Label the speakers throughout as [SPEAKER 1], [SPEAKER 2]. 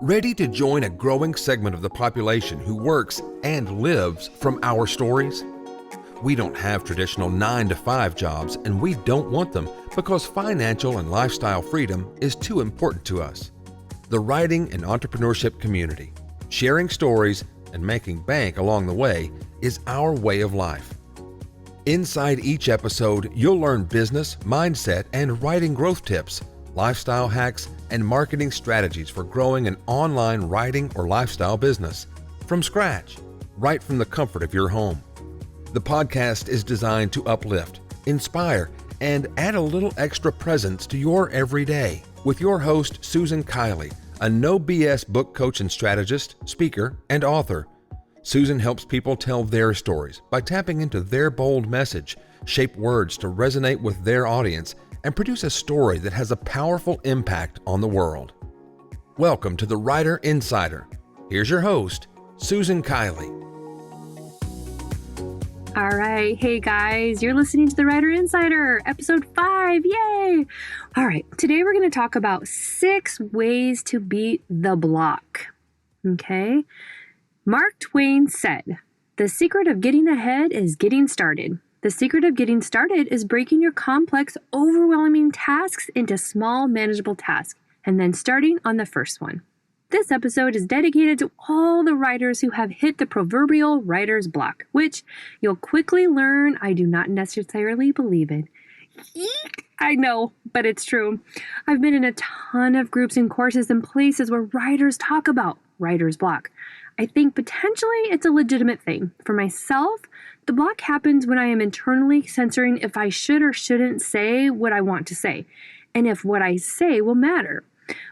[SPEAKER 1] Ready to join a growing segment of the population who works and lives from our stories? We don't have traditional 9-to-5 jobs, and we don't want them because financial and lifestyle freedom is too important to us. The writing and entrepreneurship community, sharing stories and making bank along the way, is our way of life. Inside each episode, you'll learn business, mindset, and writing growth tips, lifestyle hacks, and marketing strategies for growing an online writing or lifestyle business from scratch, right from the comfort of your home. The podcast is designed to uplift, inspire, and add a little extra presence to your everyday with your host, Susan Kiley, a no BS book coach and strategist, speaker, and author. Susan helps people tell their stories by tapping into their bold message, shape words to resonate with their audience, and produce a story that has a powerful impact on the world. Welcome to the Writer Insider. Here's your host, Susan Kiley.
[SPEAKER 2] All right. Hey guys, you're listening to the Writer Insider, episode 5. Yay! All right. Today we're going to talk about 6 ways to beat the block. Okay. Mark Twain said, "The secret of getting ahead is getting started. The secret of getting started is breaking your complex, overwhelming tasks into small, manageable tasks, and then starting on the first one." This episode is dedicated to all the writers who have hit the proverbial writer's block, which you'll quickly learn I do not necessarily believe in. Eek! I know, but it's true. I've been in a ton of groups and courses and places where writers talk about writer's block. I think potentially it's a legitimate thing. For myself, the block happens when I am internally censoring if I should or shouldn't say what I want to say, and if what I say will matter.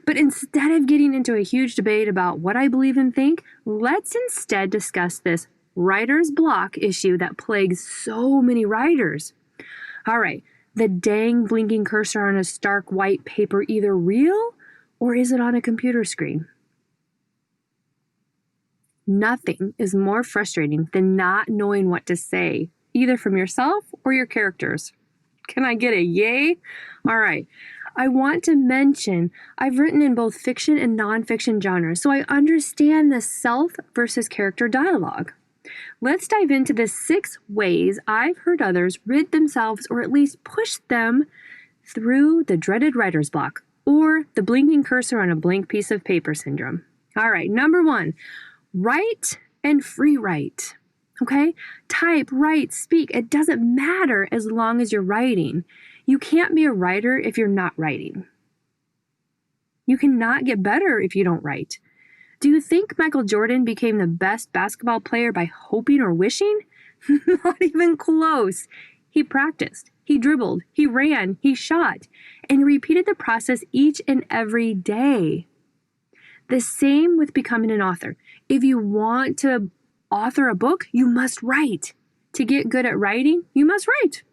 [SPEAKER 2] But instead of getting into a huge debate about what I believe and think, let's instead discuss this writer's block issue that plagues so many writers. All right, the dang blinking cursor on a stark white paper either real or is it on a computer screen? Nothing is more frustrating than not knowing what to say, either from yourself or your characters. Can I get a yay? All right. I want to mention I've written in both fiction and nonfiction genres, so I understand the self versus character dialogue. Let's dive into the 6 ways I've heard others rid themselves or at least push them through the dreaded writer's block or the blinking cursor on a blank piece of paper syndrome. All right. Number 1. Write and free write. Okay? Type, write, speak. It doesn't matter as long as you're writing. You can't be a writer if you're not writing. You cannot get better if you don't write. Do you think Michael Jordan became the best basketball player by hoping or wishing? Not even close. He practiced, he dribbled, he ran, he shot, and repeated the process each and every day. The same with becoming an author. If you want to author a book, you must write. To get good at writing, you must write.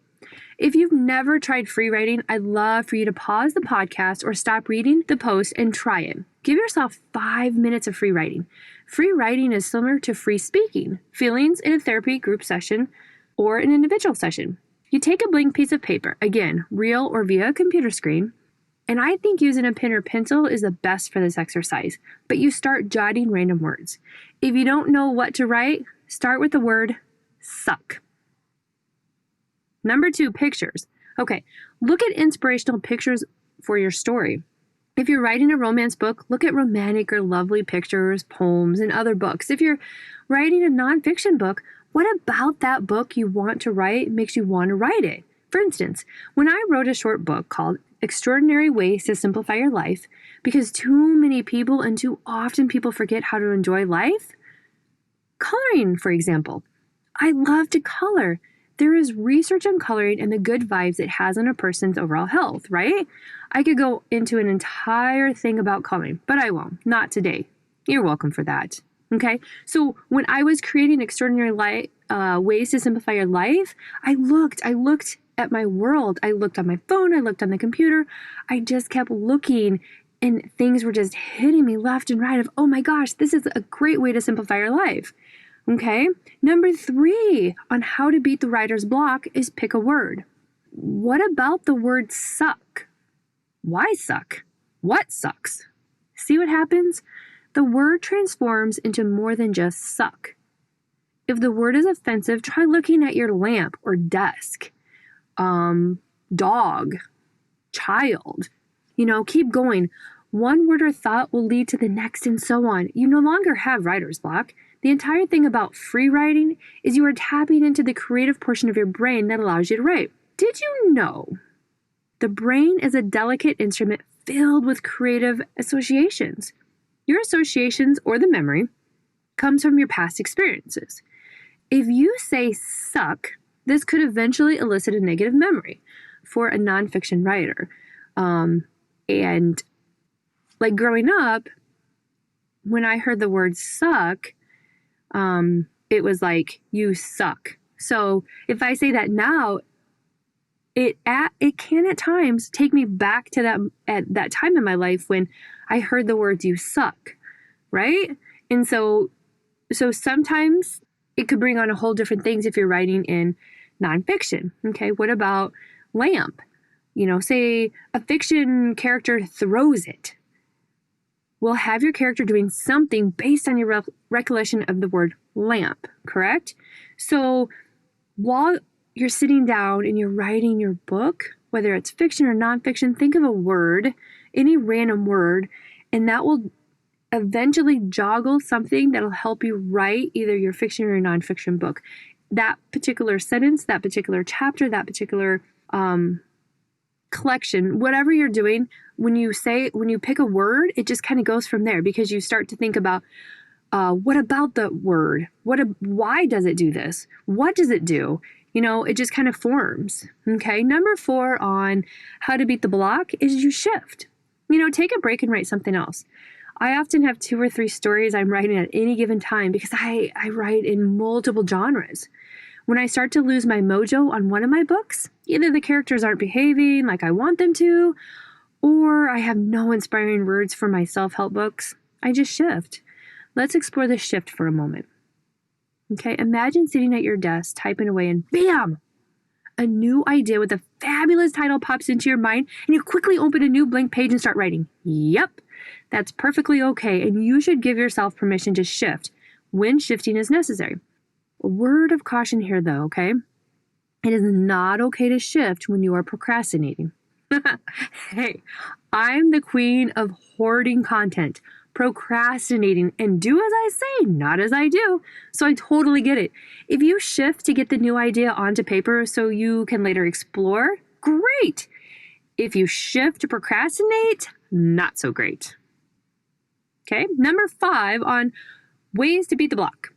[SPEAKER 2] If you've never tried free writing, I'd love for you to pause the podcast or stop reading the post and try it. Give yourself 5 minutes of free writing. Free writing is similar to free speaking, feelings in a therapy group session or an individual session. You take a blank piece of paper, again, real or via a computer screen, and I think using a pen or pencil is the best for this exercise, but you start jotting random words. If you don't know what to write, start with the word suck. Number 2, pictures. Okay, look at inspirational pictures for your story. If you're writing a romance book, look at romantic or lovely pictures, poems, and other books. If you're writing a nonfiction book, what about that book you want to write makes you want to write it? For instance, when I wrote a short book called Extraordinary Ways to Simplify Your Life, because too many people and too often people forget how to enjoy life. Coloring, for example. I love to color. There is research on coloring and the good vibes it has on a person's overall health, right? I could go into an entire thing about coloring, but I won't. Not today. You're welcome for that. Okay? So when I was creating Extraordinary Ways to Simplify Your Life, I looked at my world. I looked on my phone. I looked on the computer. I just kept looking and things were just hitting me left and right of, oh my gosh, this is a great way to simplify your life. Okay. Number 3 on how to beat the writer's block is pick a word. What about the word suck? Why suck? What sucks? See what happens? the word transforms into more than just suck. If the word is offensive, try looking at your lamp or desk, dog, child. Keep going. One word or thought will lead to the next and so on. You no longer have writer's block. The entire thing about free writing is you are tapping into the creative portion of your brain that allows you to write. Did you know the brain is a delicate instrument filled with creative associations? Your associations, or the memory, comes from your past experiences. If you say suck, this could eventually elicit a negative memory for a nonfiction writer. And like growing up, when I heard the word suck, it was like, you suck. So if I say that now, it can at times take me back to that time in my life when I heard the words you suck, right? And so sometimes it could bring on a whole different things if you're writing in nonfiction. Okay, what about lamp? Say a fiction character throws it. We'll have your character doing something based on your recollection of the word lamp, correct? So while you're sitting down and you're writing your book, whether it's fiction or nonfiction, think of a word, any random word, and that will eventually joggle something that'll help you write either your fiction or your nonfiction book. That particular sentence, that particular chapter, that particular collection, whatever you're doing, when you pick a word, it just kind of goes from there because you start to think about what about the word? Why does it do this? What does it do? It just kind of forms. Okay. Number 4 on how to beat the block is you shift. Take a break and write something else. I often have 2 or 3 stories I'm writing at any given time because I write in multiple genres. When I start to lose my mojo on one of my books, either the characters aren't behaving like I want them to, or I have no inspiring words for my self-help books, I just shift. Let's explore the shift for a moment. Okay, imagine sitting at your desk, typing away, and bam! A new idea with a fabulous title pops into your mind, and you quickly open a new blank page and start writing. Yep, that's perfectly okay, and you should give yourself permission to shift when shifting is necessary. A word of caution here, though, okay? It is not okay to shift when you are procrastinating. Hey, I'm the queen of hoarding content, procrastinating, and do as I say, not as I do. So I totally get it. If you shift to get the new idea onto paper so you can later explore, great. If you shift to procrastinate, not so great. Okay, number 5 on ways to beat the block.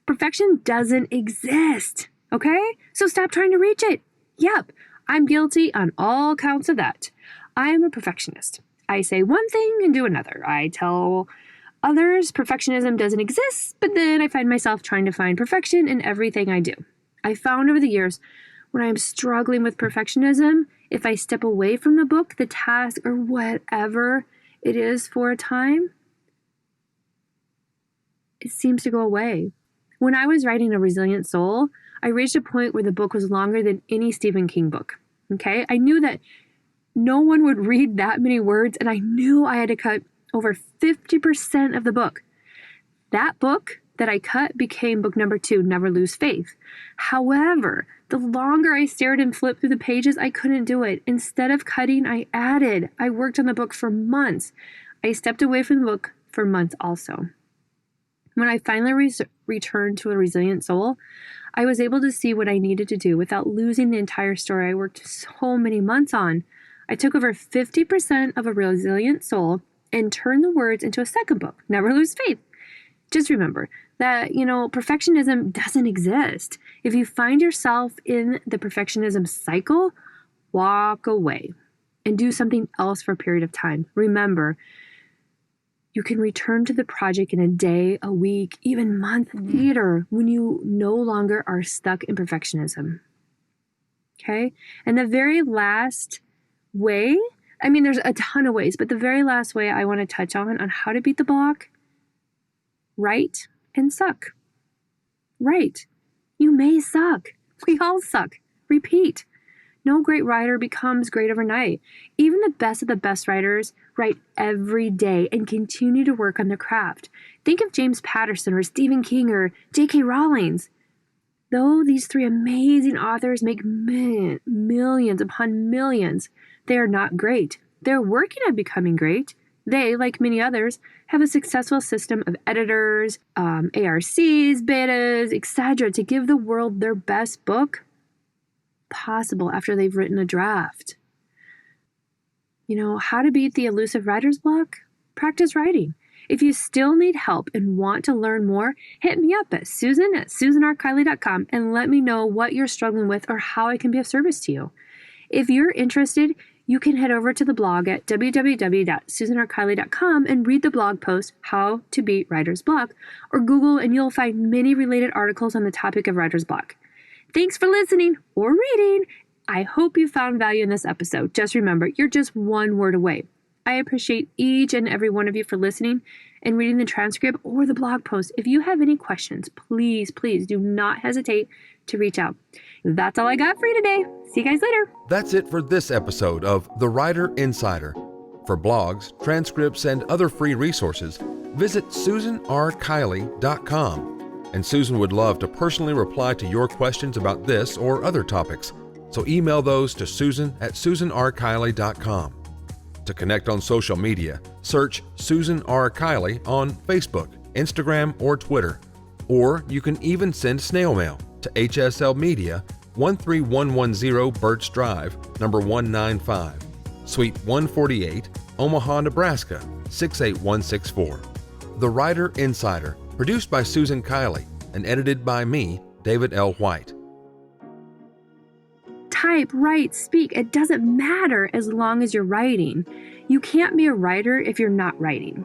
[SPEAKER 2] Perfection doesn't exist, okay? So stop trying to reach it. Yep, I'm guilty on all counts of that. I am a perfectionist. I say one thing and do another. I tell others perfectionism doesn't exist, but then I find myself trying to find perfection in everything I do. I found over the years when I'm struggling with perfectionism, if I step away from the book, the task, or whatever it is for a time, it seems to go away. When I was writing A Resilient Soul, I reached a point where the book was longer than any Stephen King book. Okay? I knew that no one would read that many words, and I knew I had to cut over 50% of the book. That book that I cut became book number 2, Never Lose Faith. However, the longer I stared and flipped through the pages, I couldn't do it. Instead of cutting, I added. I worked on the book for months. I stepped away from the book for months also. When I finally returned to A Resilient Soul, I was able to see what I needed to do without losing the entire story I worked so many months on. I took over 50% of A Resilient Soul and turned the words into a second book, Never Lose Faith. Just remember that, perfectionism doesn't exist. If you find yourself in the perfectionism cycle, walk away and do something else for a period of time. Remember, you can return to the project in a day, a week, even month later when you no longer are stuck in perfectionism. Okay? And the very last way, there's a ton of ways, but the very last way I want to touch on how to beat the block, write and suck. Write. You may suck. We all suck. Repeat. No great writer becomes great overnight. Even the best of the best writers write every day and continue to work on their craft. Think of James Patterson or Stephen King or J.K. Rowling. Though these three amazing authors make millions upon millions, they are not great. They're working on becoming great. They, like many others, have a successful system of editors, ARCs, betas, etc. to give the world their best book possible after they've written a draft. How to beat the elusive writer's block? Practice writing. If you still need help and want to learn more, hit me up at susanrkiley.com and let me know what you're struggling with or how I can be of service to you. If you're interested, you can head over to the blog at www.susanrkiley.com and read the blog post, How to Beat Writer's Block, or Google and you'll find many related articles on the topic of writer's block. Thanks for listening or reading. I hope you found value in this episode. Just remember, you're just one word away. I appreciate each and every one of you for listening and reading the transcript or the blog post. If you have any questions, please do not hesitate to reach out. That's all I got for you today. See you guys later.
[SPEAKER 1] That's it for this episode of The Writer Insider. For blogs, transcripts, and other free resources, visit susanrkiley.com. And Susan would love to personally reply to your questions about this or other topics. So email those to susan@susanrkiley.com. To connect on social media, search Susan R. Kiley on Facebook, Instagram, or Twitter. Or you can even send snail mail to HSL Media, 13110 Birch Drive, number 195, Suite 148, Omaha, Nebraska, 68164. The Writer Insider, produced by Susan Kiley and edited by me, David L. White.
[SPEAKER 2] Type, write, speak, it doesn't matter as long as you're writing. You can't be a writer if you're not writing.